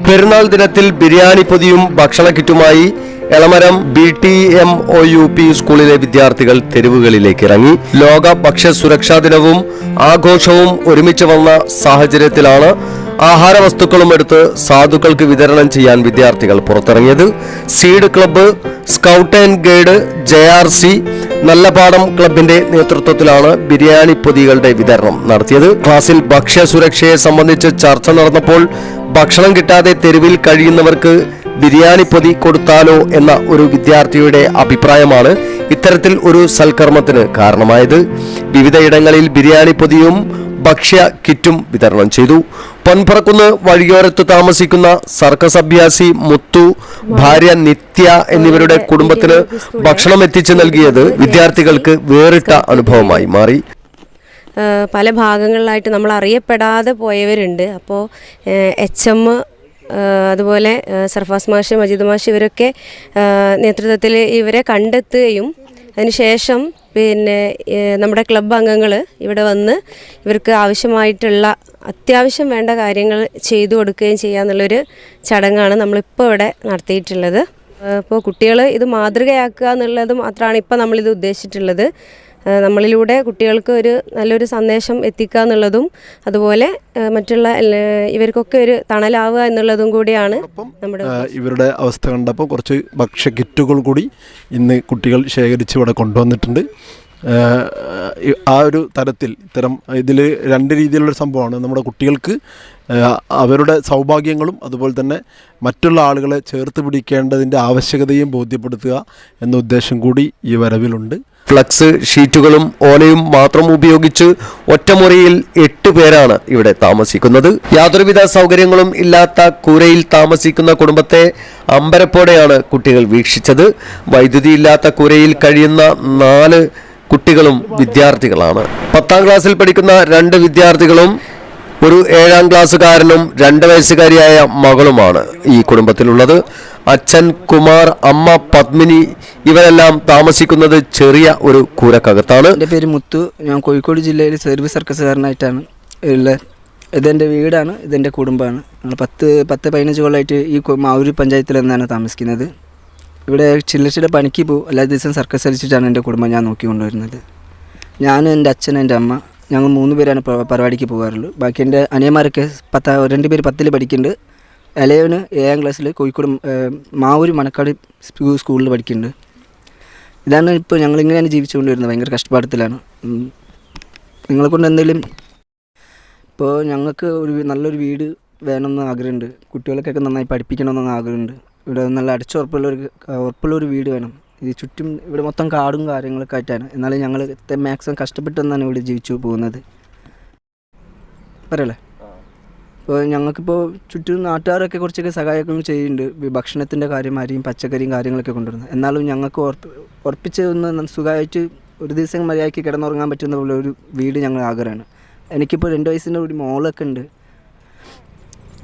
പെരുന്നാൾ ദിനത്തിൽ ബിരിയാണി പൊതിയും ഭക്ഷണ കിറ്റുമായി എളമരം BTMOUP സ്കൂളിലെ വിദ്യാർത്ഥികൾ തെരുവുകളിലേക്ക് ഇറങ്ങി. ലോക ഭക്ഷ്യ സുരക്ഷാ ദിനവും ആഘോഷവും ഒരുമിച്ച് വന്ന സാഹചര്യത്തിലാണ് ആഹാര വസ്തുക്കളും എടുത്ത് സാധുക്കൾക്ക് വിതരണം ചെയ്യാൻ വിദ്യാർത്ഥികൾ പുറത്തിറങ്ങിയത്. Seed club, scout and guide, JRC, Nallapadam ക്ലബിന്റെ നേതൃത്വത്തിലാണ് ബിരിയാണി പൊതികളുടെ വിതരണം നടത്തിയത്. ക്ലാസ്സിൽ ഭക്ഷ്യ സുരക്ഷയെ സംബന്ധിച്ച് ചർച്ച നടന്നപ്പോൾ ഭക്ഷണം കിട്ടാതെ തെരുവിൽ കഴിയുന്നവർക്ക് ബിരിയാണി പൊതി കൊടുത്താലോ എന്ന ഒരു വിദ്യാർത്ഥിയുടെ അഭിപ്രായമാണ് ഇത്തരത്തിൽ ഒരു സൽക്കർമ്മത്തിന് കാരണമായത്. വിവിധയിടങ്ങളിൽ ബിരിയാണി പൊതിയും ഭക്ഷ്യ കിറ്റും വിതരണം ചെയ്തു. പൊൻപറക്കുന്ന് വഴിയോരത്ത് താമസിക്കുന്ന സർക്കസ് അഭ്യാസി മുത്തു, ഭാര്യ നിത്യ എന്നിവരുടെ കുടുംബത്തിന് ഭക്ഷണം എത്തിച്ചു നൽകിയത് വിദ്യാർത്ഥികൾക്ക് വേറിട്ട അനുഭവമായി മാറി. പല ഭാഗങ്ങളിലായിട്ട് നമ്മൾ അറിയപ്പെടാതെ പോയവരുണ്ട്. അപ്പോൾ HM, അതുപോലെ സർഫാസ് മാഷ്, മജീദ് മാഷ് ഇവരൊക്കെ നേതൃത്വത്തിൽ ഇവരെ കണ്ടെത്തുകയും അതിനുശേഷം നമ്മുടെ ക്ലബ്ബ് അംഗങ്ങൾ ഇവിടെ വന്ന് ഇവർക്ക് ആവശ്യമായിട്ടുള്ള അത്യാവശ്യം വേണ്ട കാര്യങ്ങൾ ചെയ്തു കൊടുക്കുകയും ചെയ്യാന്നുള്ളൊരു ചടങ്ങാണ് നമ്മളിപ്പോൾ ഇവിടെ നടത്തിയിട്ടുള്ളത്. അപ്പോൾ കുട്ടികൾ ഇത് മാതൃകയാക്കുക എന്നുള്ളത് മാത്രമാണ് ഇപ്പോൾ നമ്മളിത് ഉദ്ദേശിച്ചിട്ടുള്ളത്. നമ്മളിലൂടെ കുട്ടികൾക്ക് ഒരു നല്ലൊരു സന്ദേശം എത്തിക്കുക എന്നുള്ളതും അതുപോലെ മറ്റുള്ള ഇവർക്കൊക്കെ ഒരു തണലാവുക എന്നുള്ളതും കൂടിയാണ് നമ്മുടെ ഇവരുടെ അവസ്ഥ കണ്ടപ്പോൾ കുറച്ച് ഭക്ഷ്യ കിറ്റുകൾ കൂടി ഇന്ന് കുട്ടികൾ ശേഖരിച്ച് ഇവിടെ കൊണ്ടുവന്നിട്ടുണ്ട്. ആ ഒരു തരത്തിൽ ഇതിൽ രണ്ട് രീതിയിലുള്ളൊരു സംഭവമാണ്. നമ്മുടെ കുട്ടികൾക്ക് അവരുടെ സൗഭാഗ്യങ്ങളും അതുപോലെ തന്നെ മറ്റുള്ള ആളുകളെ ചേർത്ത് പിടിക്കേണ്ടതിൻ്റെ ആവശ്യകതയും ബോധ്യപ്പെടുത്തുക എന്ന ഉദ്ദേശം കൂടി ഈ വരവിലുണ്ട്. ഫ്ലക്സ് ഷീറ്റുകളും ഓലയും മാത്രം ഉപയോഗിച്ച് ഒറ്റമുറിയിൽ 8 പേരാണ് ഇവിടെ താമസിക്കുന്നത്. യാതൊരുവിധ സൗകര്യങ്ങളും ഇല്ലാത്ത കൂരയിൽ താമസിക്കുന്ന കുടുംബത്തെ അമ്പരപ്പോടെയാണ് കുട്ടികൾ വീക്ഷിച്ചത്. വൈദ്യുതി ഇല്ലാത്ത കൂരയിൽ കഴിയുന്ന 4 കുട്ടികളും വിദ്യാർത്ഥികളാണ്. 10ാം ക്ലാസ്സിൽ പഠിക്കുന്ന 2 വിദ്യാർത്ഥികളും ഒരു 7ാം ക്ലാസ്സുകാരനും 2 വയസ്സുകാരിയായ മകളുമാണ് ഈ കുടുംബത്തിലുള്ളത്. അച്ഛൻ കുമാർ, അമ്മ പത്മിനി ഇവരെല്ലാം താമസിക്കുന്നത് ചെറിയ ഒരു കൂരക്കകത്താണ്. എൻ്റെ പേര് മുത്തു. ഞാൻ കോഴിക്കോട് ജില്ലയിൽ സർവീസ് സർക്കസുകാരനായിട്ടാണ് ഉള്ളത്. ഇതെൻ്റെ വീടാണ്, ഇതെൻ്റെ കുടുംബമാണ്. ഞങ്ങൾ 10-15 കൊല്ലമായിട്ട് ഈ മാവൂർ പഞ്ചായത്തിൽ നിന്നാണ് താമസിക്കുന്നത്. ഇവിടെ ചില്ലറ പണിക്ക് പോകും. എല്ലാ ദിവസവും സർക്കസ് കളിച്ചിട്ടാണ് എൻ്റെ കുടുംബം ഞാൻ നോക്കിക്കൊണ്ടുവരുന്നത്. ഞാനും എൻ്റെ അച്ഛൻ, എൻ്റെ അമ്മ, ഞങ്ങൾ 3 പേരാണ് പരിപാടിക്ക് പോകാറുള്ളൂ. ബാക്കി എൻ്റെ അനിയന്മാരൊക്കെ 2 പേര് 10ൽ പഠിക്കുന്നുണ്ട്. ഇളയവന് 7ാം ക്ലാസ്സിൽ കോഴിക്കോട് മാവൂർ മണക്കാട് സ്കൂളിൽ പഠിക്കുന്നുണ്ട്. ഇതാണ് ഇപ്പോൾ ഞങ്ങളിങ്ങനെയാണ് ജീവിച്ചുകൊണ്ട് വരുന്നത്. ഭയങ്കര കഷ്ടപ്പാടത്തിലാണ്. നിങ്ങളെ കൊണ്ട് എന്തെങ്കിലും ഇപ്പോൾ ഞങ്ങൾക്ക് നല്ലൊരു വീട് വേണമെന്ന് ആഗ്രഹമുണ്ട്. കുട്ടികൾക്കൊക്കെ നന്നായി പഠിപ്പിക്കണമെന്ന് ആഗ്രഹമുണ്ട്. ഇവിടെ നല്ല ഉറപ്പുള്ളൊരു വീട് വേണം. ഇത് ചുറ്റും ഇവിടെ മൊത്തം കാടും കാര്യങ്ങളൊക്കെ ആയിട്ടാണ്. എന്നാലും ഞങ്ങൾ മാക്സിമം കഷ്ടപ്പെട്ടെന്നാണ് ഇവിടെ ജീവിച്ചു പോകുന്നത്. പറയല്ലേ, ഇപ്പോൾ ഞങ്ങൾക്കിപ്പോൾ ചുറ്റും നാട്ടുകാരൊക്കെ കുറച്ചൊക്കെ സഹായമൊക്കെ ചെയ്യുന്നുണ്ട്. ഭക്ഷണത്തിൻ്റെ കാര്യം, അരിയും പച്ചക്കറിയും കാര്യങ്ങളൊക്കെ കൊണ്ടുവരുന്നത്. എന്നാലും ഞങ്ങൾക്ക് ഉറപ്പിച്ച് ഒന്ന് സുഖമായിട്ട് ഒരു ദിവസം മര്യാദയ്ക്ക് കിടന്നുറങ്ങാൻ പറ്റുന്ന പോലെ ഒരു വീട് ഞങ്ങൾ ആഗ്രഹമാണ്. എനിക്കിപ്പോൾ 2 വയസ്സിൻ്റെ ഒരു മോളൊക്കെ ഉണ്ട്.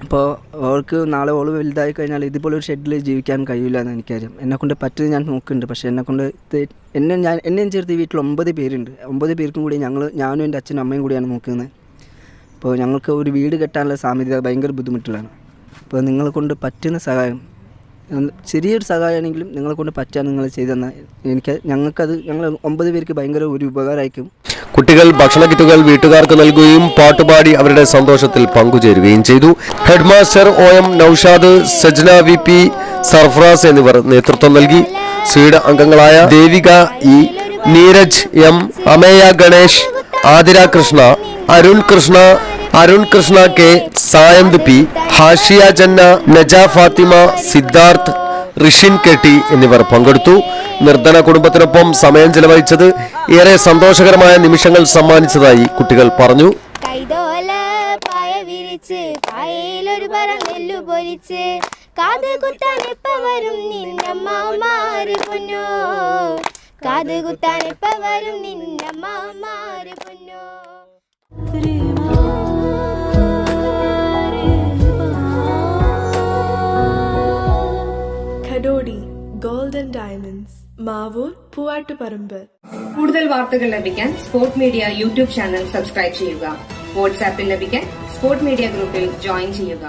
അപ്പോൾ അവൾക്ക് നാളെ ഓള് വലുതായി കഴിഞ്ഞാൽ ഇതുപോലെ ഒരു ഷെഡിൽ ജീവിക്കാൻ കഴിയില്ല എന്ന് എനിക്കറിയാം. എന്നെക്കൊണ്ട് പറ്റുന്നത് ഞാൻ നോക്കുന്നുണ്ട്. പക്ഷേ എന്നെക്കൊണ്ട് എന്നെയും ചേർത്ത് ഈ വീട്ടിൽ 9 പേരുണ്ട്. 9 പേർക്കും കൂടി ഞാനും എൻ്റെ അച്ഛനും അമ്മയും കൂടിയാണ് നോക്കുന്നത്. അപ്പോൾ ഞങ്ങൾക്ക് ഒരു വീട് കെട്ടാനുള്ള സാധ്യത ഭയങ്കര ബുദ്ധിമുട്ടിലാണ്. അപ്പോൾ നിങ്ങളെ കൊണ്ട് പറ്റുന്ന സഹായം, ചെറിയൊരു സഹായമാണെങ്കിലും നിങ്ങളെ കൊണ്ട് പറ്റാൻ നിങ്ങൾ ചെയ്തു തന്നാൽ ഞങ്ങൾ 9 പേർക്ക് ഭയങ്കര ഒരു ഉപകാരമായിരിക്കും. കുട്ടികൾ ഭക്ഷണ കിറ്റുകൾ വീട്ടുകാർക്ക് നൽകുകയും പാട്ടുപാടി അവരുടെ സന്തോഷത്തിൽ പങ്കുചേരുകയും ചെയ്തു. Headmaster OM Naushad, Sajna VP, Sarfaraz എന്നിവർ നേതൃത്വം നൽകി. സീഡ് അംഗങ്ങളായ Devika E, Neeraj M, Ameya Ganesh, Athira Krishna, Arun Krishna K, Sayanth P, ഹാഷിയ ജന്ന, നജ ഫാത്തിമ, സിദ്ധാർത്ഥ്, ഋഷിൻ KT എന്നിവർ പങ്കെടുത്തു. നിർധന കുടുംബത്തിനൊപ്പം സമയം ചെലവഴിച്ചത് ഏറെ സന്തോഷകരമായ നിമിഷങ്ങൾ സമ്മാനിച്ചതായി കുട്ടികൾ പറഞ്ഞു. Kadodi Gold and Diamonds, Mavoor, Poovattuparamba. കൂടുതൽ വാർത്തകൾ ലഭിക്കാൻ sport media YouTube channel subscribe ചെയ്യുക. വാട്സാപ്പിൽ ലഭിക്കാൻ സ്പോർട് മീഡിയ ഗ്രൂപ്പിൽ ജോയിൻ ചെയ്യുക.